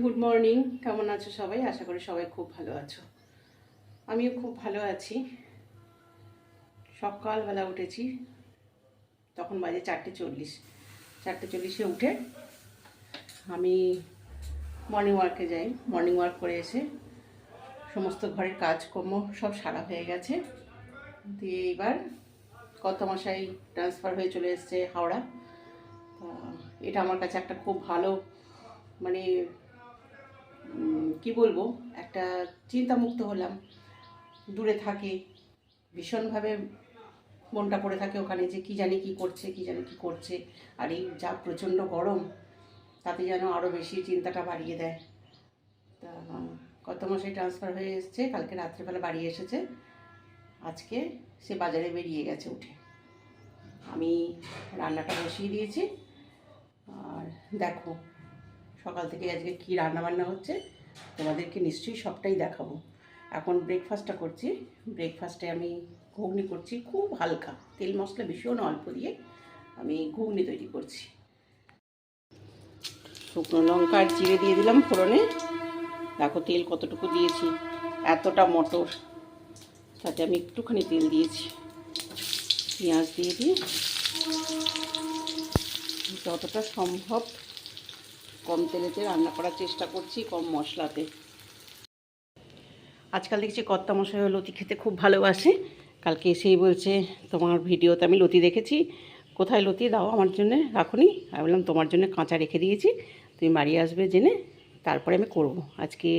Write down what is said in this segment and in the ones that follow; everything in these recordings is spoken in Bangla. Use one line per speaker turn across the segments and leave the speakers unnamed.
গুড মর্নিং, কেমন আছো সবাই? আশা করি সবাই খুব ভালো আছো। আমিও খুব ভালো আছি। সকালবেলা উঠেছি, তখন বাজে 4:40। 4:40-এ উঠে আমি মর্নিং ওয়ার্কে যাই। মর্নিং ওয়ার্ক করে এসে সমস্ত ঘরের কাজকর্ম সব সারা হয়ে গেছে। দিয়ে এবার কর্তামশাই ট্রান্সফার হয়ে চলে এসেছে হাওড়া। এটা আমার কাছে একটা খুব ভালো, মানে কি বলবো, একটা চিন্তামুক্ত হলাম। দূরে থাকে, ভীষণভাবে মনটা পড়ে থাকে ওখানে, যে কী জানি কী করছে, কী জানি কী করছে। আর এই যা প্রচণ্ড গরম, তাতে যেন আরও বেশি চিন্তাটা বাড়িয়ে দেয়। তা কত মাসে ট্রান্সফার হয়ে এসছে, কালকে রাত্রেবেলা বাড়ি এসেছে। আজকে সে বাজারে বেরিয়ে গেছে উঠে। আমি রান্নাটা বসিয়ে দিয়েছি। আর দেখো সকাল থেকে আজকে কী রান্নাবান্না হচ্ছে তোমাদেরকে নিশ্চয়ই সবটাই দেখাবো। এখন ব্রেকফাস্টটা করছি। ব্রেকফাস্টে আমি ঘুগনি করছি, খুব হালকা, তেল মশলা ভীষণ অল্প দিয়ে আমি ঘুগনি তৈরি করছি। শুকনো লঙ্কা আর জিরে দিয়ে দিলাম ফোড়নে। দেখো তেল কতটুকু দিয়েছি, এতটা মটর, তাতে আমি একটুখানি তেল দিয়েছি। পেঁয়াজ দিয়ে দিই, যতটা সম্ভব কম তেলেতে রান্না করার চেষ্টা করছি, কম মশলাতে। আজকাল দেখছি কর্তামশাইও লতি খেতে খুব ভালোবাসে। কালকে এসেই বলছে, তোমার ভিডিওতে আমি লতি দেখেছি, কোথায় লতি দাও আমার জন্যে রাখুনি। আমি বললাম তোমার জন্য কাঁচা রেখে দিয়েছি, তুমি বাড়ি আসবে জেনে তারপরে আমি করব। আজকে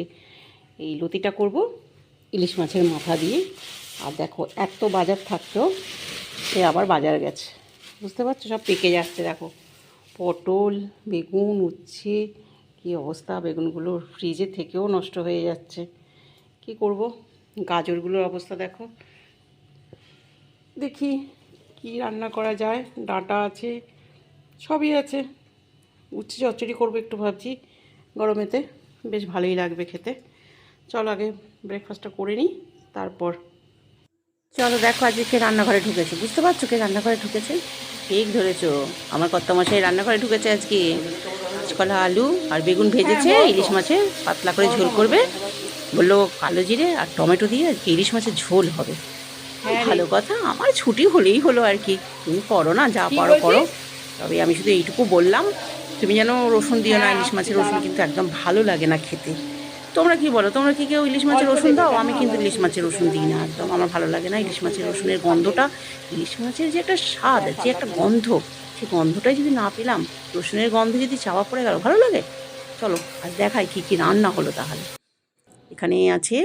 এই লতিটা করব ইলিশ মাছের মাথা দিয়ে। আর দেখো এত বাজার থাকতেও সে আবার বাজার গেছে, বুঝতে পারছো? সব পেকে যাচ্ছে দেখো, পটল, বেগুন, উচ্ছে, কী অবস্থা। বেগুনগুলো ফ্রিজে থেকেও নষ্ট হয়ে যাচ্ছে। কি করব? গাজরগুলোর অবস্থা দেখো। দেখি কি রান্না করা যায়। ডাঁটা আছে, সবই আছে। উচ্ছে চচ্চড়ি করবো একটু ভাবছি, গরমেতে বেশ ভালোই লাগবে খেতে। চলো আগে ব্রেকফাস্টটা করে নিই, তারপর। চলো দেখো আজকে কে রান্নাঘরে ঢুকেছে, বুঝতে পারছো কে রান্নাঘরে ঢুকেছে? ঠিক ধরেছো, আমার কর্তামশাই রান্নাঘরে ঢুকেছে আজকে। কাঁচকলা, আলু আর বেগুন ভেজেছে, ইলিশ মাছের পাতলা করে ঝোল করবে বললো। কালো জিরে আর টমেটো দিয়ে আজকে ইলিশ মাছের ঝোল হবে। ভালো কথা, আমার ছুটি হলেই হলো আর কি। তুমি করো না, যা পারো করো। তবে আমি শুধু এইটুকু বললাম, তুমি যেন রসুন দিও না, ইলিশ মাছের রসুন কিন্তু একদম ভালো লাগে না খেতে। তোমরা কি বলো, তোমরা কি কেউ ইলিশ মাছের রসুন দাও? আমি কিন্তু ইলিশ মাছের রসুন দিই না, একদম আমার ভালো লাগে না। ইলিশ মাছের রসুনের গন্ধটা, ইলিশ মাছের যে একটা স্বাদ, যে একটা গন্ধ, সেই গন্ধটাই যদি না পেলাম, রসুনের গন্ধে যদি চাওয়া পড়ে গেল, ভালো লাগে? চলো আর দেখাই কী কী রান্না হলো তাহলে। এখানে আছে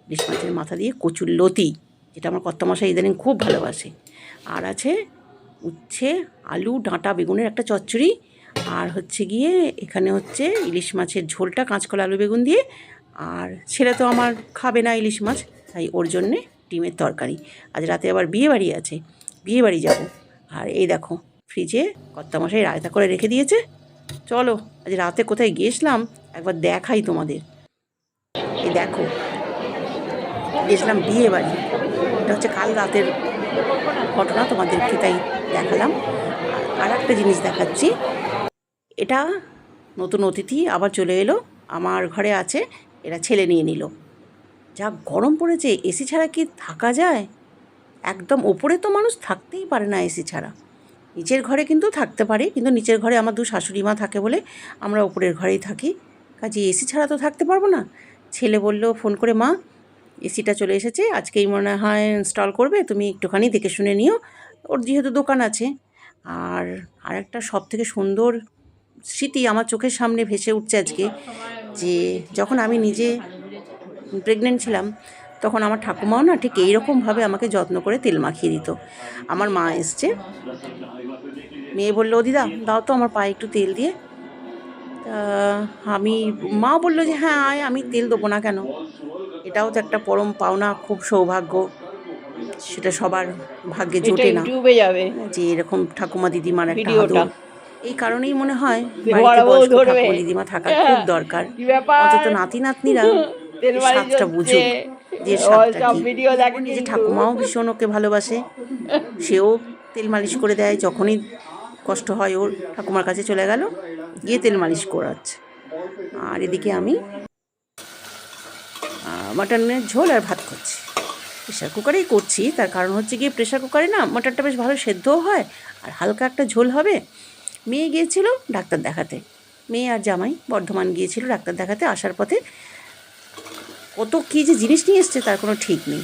ইলিশ মাছের মাথা দিয়ে কচুর লতি, যেটা আমার কর্তামশাই ইদানিং খুব ভালোবাসে। আর আছে উচ্ছে, আলু, ডাঁটা, বেগুনের একটা চচ্চড়ি। আর হচ্ছে গিয়ে এখানে হচ্ছে ইলিশ মাছের ঝোলটা কাঁচকলা, আলু, বেগুন দিয়ে। আর ছেলে তো আমার খাবে না ইলিশ মাছ, তাই ওর জন্যে ডিমের তরকারি। আজ রাতে আবার বিয়ে বাড়ি আছে, বিয়ে বাড়ি যাবো। আর এই দেখো ফ্রিজে কর্তামশাই রায়তা করে রেখে দিয়েছে। চলো আজ রাতে কোথায় গিয়েছিলাম একবার দেখাই তোমাদের। এই দেখো গেছিলাম বিয়ে বাড়ি, এটা হচ্ছে কাল রাতের ঘটনা, তোমাদেরকে তাই দেখালাম। আর একটা জিনিস দেখাচ্ছি, এটা নতুন অতিথি আবার চলে এলো আমার ঘরে আছে, এরা ছেলে নিয়ে নিল। যা গরম পড়েছে, এসি ছাড়া কি থাকা যায়? একদম ওপরে তো মানুষ থাকতেই পারে না এসি ছাড়া। নিচের ঘরে কিন্তু থাকতে পারে, কিন্তু নিচের ঘরে আমার 2 শাশুড়ি মা থাকে বলে আমরা ওপরের ঘরেই থাকি। কাজে এসি ছাড়া তো থাকতে পারবো না। ছেলে বলল ফোন করে, মা এসিটা চলে এসেছে, আজকেই মনে হয় ইনস্টল করবে, তুমি একটুখানি দেখে শুনে নিও। ওর যেহেতু দোকান আছে। আর আরেকটা সবথেকে সুন্দর স্মৃতি আমার চোখের সামনে ভেসে উঠছে আজকে, যে যখন আমি নিজে প্রেগনেন্ট ছিলাম, তখন আমার ঠাকুমাও না ঠিক এইরকমভাবে আমাকে যত্ন করে তেল মাখিয়ে দিত। আমার মা এসছে, মেয়ে বললো, ও দিদা দাও তো আমার পায়ে একটু তেল দিয়ে। তা আমি, মা বললো যে হ্যাঁ আয়, আমি তেল দেবো না কেন। এটাও তো একটা পরম পাওনা, খুব সৌভাগ্য, সেটা সবার ভাগ্যে জোটে না যে এরকম ঠাকুমা দিদিমার একটা আদর। এই কারণেই মনে হয় বাড়িতে বয়স্ক ঠাকুমা দিদিমা থাকার খুব দরকার, অন্তত নাতি নাতনিরা স্বাদটা বুঝুক, যে স্বাদটা কি। নিজে ঠাকুমাও ভীষণ ওকে ভালোবাসে, সেও তেল মালিশ করে দেয়। যখনই কষ্ট হয় ওর, ঠাকুমার কাছে চলে গেল, গিয়ে তেল মালিশ করাচ্ছে। আর এদিকে আমি মাটনের ঝোল আর ভাত করছি। প্রেশার কুকারেই করছি, তার কারণ হচ্ছে গিয়ে প্রেশার কুকারে না মাটনটা বেশ ভালো সেদ্ধও হয় আর হালকা একটা ঝোল হবে। মেয়ে গিয়েছিল ডাক্তার দেখাতে, মেয়ে আর জামাই বর্ধমান গিয়েছিল ডাক্তার দেখাতে, আসার পথে কত কী যে জিনিস নিয়ে এসছে তার কোনো ঠিক নেই।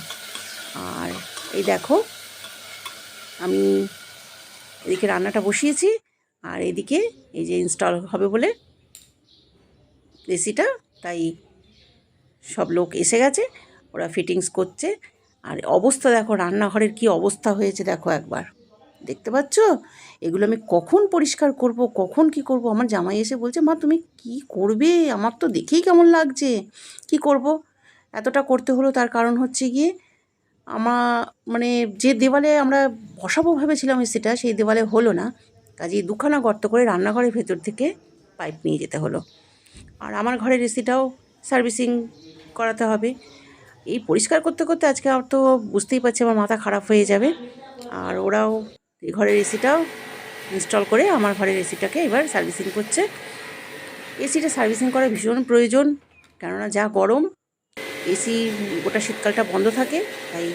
আর এই দেখো আমি এদিকে রান্নাটা বসিয়েছি, আর এদিকে এই যে ইনস্টল হবে বলে এসিটা, তাই সব লোক এসে গেছে, ওরা ফিটিংস করছে। আর অবস্থা দেখো রান্নাঘরের কি অবস্থা হয়েছে দেখো একবার, দেখতে পাচ্ছ? এগুলো আমি কখন পরিষ্কার করব, কখন কি করব? আমার জামাই এসে বলছে, মা তুমি কি করবে, আমার তো দেখেই কেমন লাগছে। কি করব, এতটা করতে হলো। তার কারণ হচ্ছে গিয়ে মানে যে দেওয়ালে আমরা বসাবো ভেবেছিলাম এসিটা, সেই দেওয়ালে হলো না, কাজেই দুখানা গর্ত করে রান্নাঘরের ভেতর থেকে পাইপ নিয়ে যেতে হলো। আর আমার ঘরের এসিটাও সার্ভিসিং করাতে হবে। এই পরিষ্কার করতে করতে আজকে আমার তো বুঝতেই পারছি আমার মাথা খারাপ হয়ে যাবে। আর ওরাও এই ঘরের এসিটাও ইনস্টল করে আমার ঘরের এসিটাকে এবার সার্ভিসিং করছে। এসিটা সার্ভিসিং করা ভীষণ প্রয়োজন, কেননা যা গরম, এসি গোটা শীতকালটা বন্ধ থাকে, তাই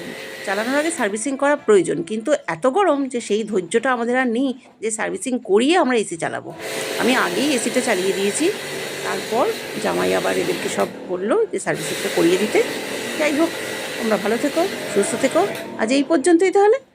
চালানোর আগে সার্ভিসিং করা প্রয়োজন। কিন্তু এত গরম যে সেই ধৈর্যটা আমাদের আর নেই যে সার্ভিসিং করিয়ে আমরা এসি চালাবো। আমি আগেই এসিটা চালিয়ে দিয়েছি, তারপর জামাই আবার এদেরকে সব বললো যে সার্ভিসিংটা করিয়ে দিতে। যাই হোক, তোমরা ভালো থেকো, সুস্থ থেকো, আজ এই পর্যন্তই তাহলে।